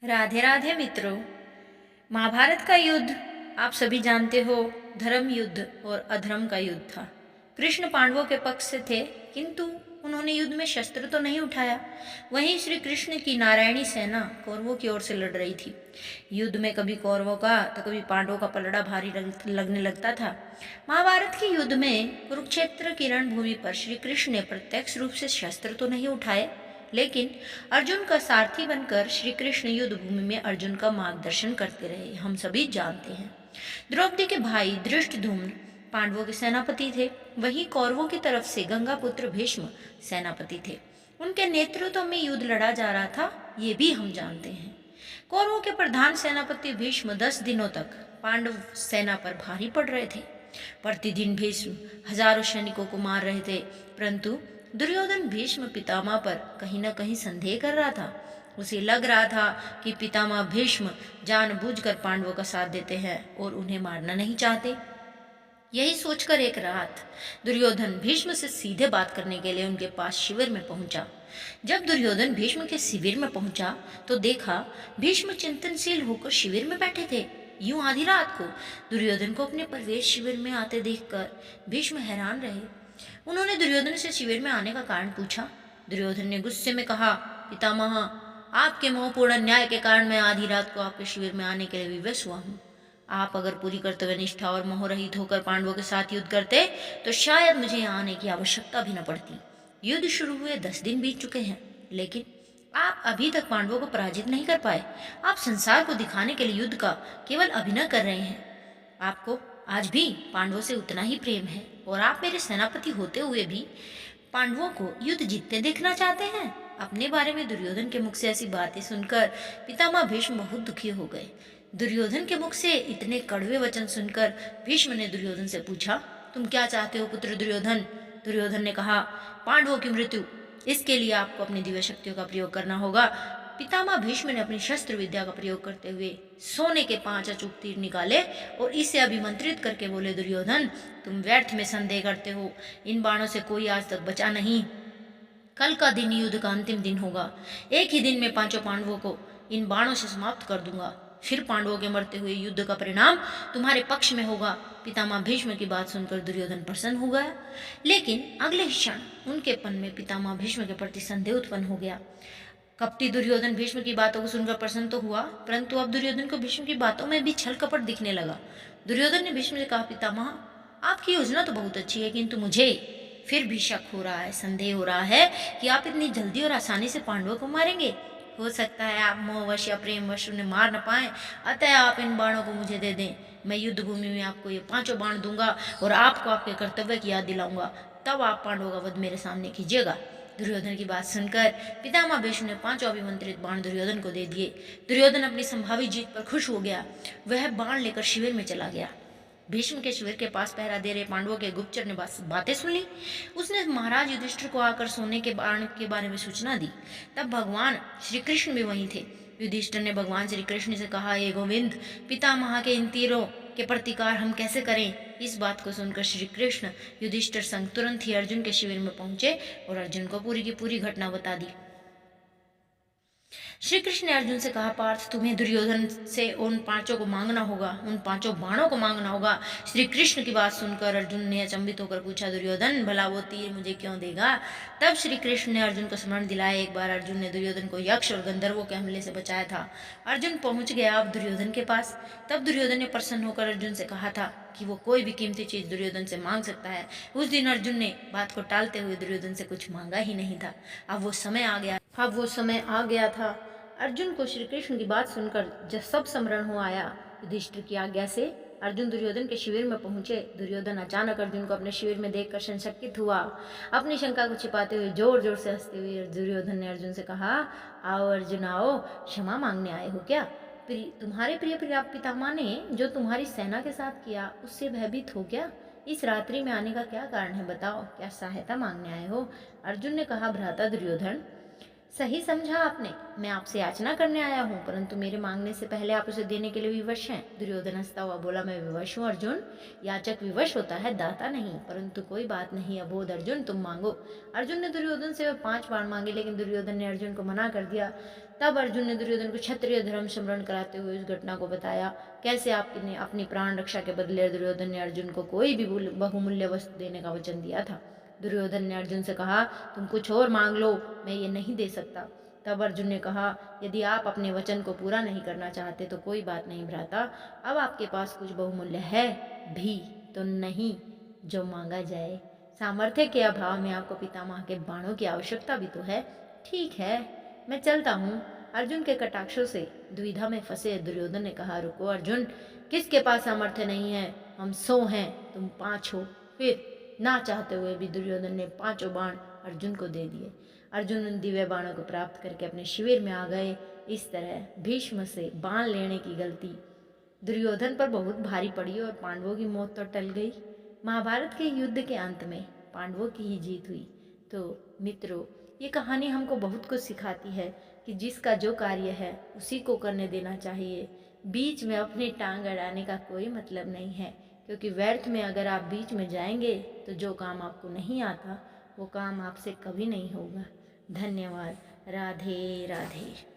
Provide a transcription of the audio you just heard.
राधे राधे मित्रों। महाभारत का युद्ध आप सभी जानते हो, धर्म युद्ध और अधर्म का युद्ध था। कृष्ण पांडवों के पक्ष से थे, किंतु उन्होंने युद्ध में शस्त्र तो नहीं उठाया। वहीं श्री कृष्ण की नारायणी सेना कौरवों की ओर से लड़ रही थी। युद्ध में कभी कौरवों का तो कभी पांडवों का पलड़ा भारी लगने लगता था। महाभारत के युद्ध में कुरुक्षेत्र की रणभूमि पर श्री कृष्ण ने प्रत्यक्ष रूप से शस्त्र तो नहीं उठाए, लेकिन अर्जुन का सारथी बनकर श्री कृष्ण युद्ध भूमि में अर्जुन का मार्गदर्शन करते रहे, हम सभी जानते हैं। द्रौपदी के भाई धृष्टद्युम्न पांडवों के सेनापति थे, वहीं कौरवों की तरफ से गंगापुत्र भीष्म सेनापति थे। उनके नेतृत्व में युद्ध लड़ा जा रहा था, ये भी हम जानते हैं। कौरवों के प्रधान सेनापति भीष्म 10 दिनों तक पांडव सेना पर भारी पड़ रहे थे। प्रतिदिन भीष्म हजारों सैनिकों को मार रहे थे, परंतु दुर्योधन भीष्म पितामह पर कहीं न कहीं संदेह कर रहा था। उसे लग रहा था कि पितामह भीष्म जानबूझकर पांडवों का साथ देते हैं और उन्हें मारना नहीं चाहते। यही सोचकर एक रात दुर्योधन भीष्म से सीधे बात करने के लिए उनके पास शिविर में पहुंचा। जब दुर्योधन भीष्म के शिविर में पहुंचा तो देखा भीष्म चिंतनशील होकर शिविर में बैठे थे। यूं आधी रात को दुर्योधन को अपने प्रवेश शिविर में आते देखकर भीष्म हैरान रहे। उन्होंने दुर्योधन से शिविर में आने का कारण पूछा। दुर्योधन ने गुस्से में कहा, पितामह, आपके मोहपूर्ण अन्याय के कारण मैं आधी रात को आपके शिविर में आने के लिए विवश हुआ हूँ। आप अगर पूरी कर्तव्य निष्ठा और मोहरहित होकर पांडवों के साथ युद्ध करते तो शायद मुझे यहाँ आने की आवश्यकता भी न पड़ती। युद्ध शुरू हुए 10 दिन बीत चुके हैं, लेकिन आप अभी तक पांडवों को पराजित नहीं कर पाए। आप संसार को दिखाने के लिए युद्ध का केवल अभिनय कर रहे हैं। आपको आज भी पांडवों से उतना ही प्रेम है और आप मेरे सेनापति होते हुए भी पांडवों को युद्ध जीतते देखना चाहते हैं। अपने बारे में दुर्योधन के मुख से ऐसी बातें सुनकर पितामह भीष्म बहुत दुखी हो गए। दुर्योधन के मुख से इतने कड़वे वचन सुनकर भीष्म ने दुर्योधन से पूछा, तुम क्या चाहते हो पुत्र दुर्योधन? दुर्योधन ने कहा, पांडवों की मृत्यु। इसके लिए आपको अपनी दिव्य शक्तियों का प्रयोग करना होगा। पितामह भीष्म ने अपनी शस्त्र विद्या का प्रयोग करते हुए सोने के 5 अचूक तीर निकाले और इसे अभिमंत्रित करके बोले, दुर्योधन, तुम व्यर्थ में संदेह करते हो। इन बाणों से कोई आज तक बचा नहीं। कल का दिन युद्ध का अंतिम दिन होगा। एक ही दिन में 5 पांडवों को इन बाणों से समाप्त कर दूंगा। फिर पांडवों के मरते हुए युद्ध का परिणाम तुम्हारे पक्ष में होगा। पितामह भीष्म की बात सुनकर दुर्योधन प्रसन्न हो गया, लेकिन अगले क्षण उनके मन में पितामह भीष्म के प्रति संदेह उत्पन्न हो गया। कपटी दुर्योधन भीष्म की बातों को सुनकर प्रसन्न तो हुआ, परंतु अब दुर्योधन को भीष्म की बातों में भी छल कपट दिखने लगा। दुर्योधन ने भीष्म से कहा, पितामह, आपकी योजना तो बहुत अच्छी है, किंतु मुझे फिर भी शक हो रहा है, संदेह हो रहा है कि आप इतनी जल्दी और आसानी से पांडवों को मारेंगे। हो सकता है आप मोहवश या प्रेमवश उन्हें मार न पाए, अतः आप इन बाणों को मुझे दे दें। मैं युद्ध भूमि में आपको ये 5 बाण दूंगा और आपको आपके कर्तव्य की याद दिलाऊंगा। तब आप पांडवों का वध मेरे सामने कीजिएगा। दुर्योधन की बात सुनकर पितामह भीष्म ने 5 अभिमंत्रित बाण दुर्योधन को दे दिए। दुर्योधन अपनी संभावित जीत पर खुश हो गया। वह बाण लेकर शिविर में चला गया। भीष्म के शिविर के पास पहरा दे रहे पांडवों के गुप्तचर ने बातें सुन ली। उसने महाराज युधिष्ठिर को आकर सोने के बाण के बारे में सूचना दी। तब भगवान श्री कृष्ण भी वहीं थे। युधिष्ठिर ने भगवान श्री कृष्ण से कहा, हे गोविंद, पितामह के इन तीरों के प्रतिकार हम कैसे करें? इस बात को सुनकर श्री कृष्ण युधिष्ठिर संग तुरंत ही अर्जुन के शिविर में पहुंचे और अर्जुन को पूरी की पूरी घटना बता दी। श्री कृष्ण ने अर्जुन से कहा, पार्थ, तुम्हें दुर्योधन से उन 5 को मांगना होगा, उन 5 बाणों को मांगना होगा। श्री कृष्ण की बात सुनकर अर्जुन ने अचंभित होकर पूछा, दुर्योधन, भला वो तीर मुझे क्यों देगा? तब श्री कृष्ण ने अर्जुन को स्मरण दिलाया, एक बार अर्जुन ने दुर्योधन को यक्ष और गंधर्वों के हमले से बचाया था। अर्जुन पहुंच गया अब दुर्योधन के पास। तब दुर्योधन ने प्रसन्न होकर अर्जुन से कहा था कि वो कोई भी कीमती चीज दुर्योधन से मांग सकता है। उस दिन अर्जुन ने बात को टालते हुए दुर्योधन से कुछ मांगा ही नहीं था। अब वो समय आ गया था। अर्जुन को श्री कृष्ण की बात सुनकर जब सब स्मरण हो आया। युधिष्ठिर की आज्ञा से अर्जुन दुर्योधन के शिविर में पहुंचे। दुर्योधन अचानक अर्जुन को अपने शिविर में देखकर संशकित हुआ। अपनी शंका को छिपाते हुए जोर जोर से हंसते हुए दुर्योधन ने अर्जुन से कहा, आओ अर्जुन आओ, क्षमा मांगने आए हो क्या? तुम्हारे प्रिय पितामह ने जो तुम्हारी सेना के साथ किया उससे भयभीत हो क्या? इस रात्रि में आने का क्या कारण है, बताओ, क्या सहायता मांगने आए हो? अर्जुन ने कहा, भ्राता दुर्योधन, सही समझा आपने। मैं आपसे याचना करने आया हूँ, परंतु मेरे मांगने से पहले आप उसे देने के लिए विवश हैं। दुर्योधन हंसता हुआ बोला, मैं विवश हूँ अर्जुन? याचक विवश होता है, दाता नहीं। परंतु कोई बात नहीं अबोध अर्जुन, तुम मांगो। अर्जुन ने दुर्योधन से 5 बाण मांगे, लेकिन दुर्योधन ने अर्जुन को मना कर दिया। तब अर्जुन ने दुर्योधन को क्षत्रिय धर्म स्मरण कराते हुए उस घटना को बताया, कैसे आपने अपनी प्राण रक्षा के बदले दुर्योधन ने अर्जुन को कोई भी बहुमूल्य वस्तु देने का वचन दिया था। दुर्योधन ने अर्जुन से कहा, तुम कुछ और मांग लो, मैं ये नहीं दे सकता। तब अर्जुन ने कहा, यदि आप अपने वचन को पूरा नहीं करना चाहते तो कोई बात नहीं भ्राता, अब आपके पास कुछ बहुमूल्य है भी तो नहीं जो मांगा जाए। सामर्थ्य के अभाव में आपको पितामह के बाणों की आवश्यकता भी तो है। ठीक है, मैं चलता हूँ। अर्जुन के कटाक्षों से दुविधा में फंसे दुर्योधन ने कहा, रुको अर्जुन, किसके पास सामर्थ्य नहीं है? हम 100 हैं, तुम 5 हो। फिर ना चाहते हुए भी दुर्योधन ने 5 बाण अर्जुन को दे दिए। अर्जुन उन दिव्य बाणों को प्राप्त करके अपने शिविर में आ गए। इस तरह भीष्म से बाण लेने की गलती दुर्योधन पर बहुत भारी पड़ी और पांडवों की मौत तो टल गई। महाभारत के युद्ध के अंत में पांडवों की ही जीत हुई। तो मित्रों, ये कहानी हमको बहुत कुछ सिखाती है कि जिसका जो कार्य है उसी को करने देना चाहिए। बीच में अपनी टांग अड़ाने का कोई मतलब नहीं है, क्योंकि व्यर्थ में अगर आप बीच में जाएंगे तो जो काम आपको नहीं आता वो काम आपसे कभी नहीं होगा। धन्यवाद। राधे राधे।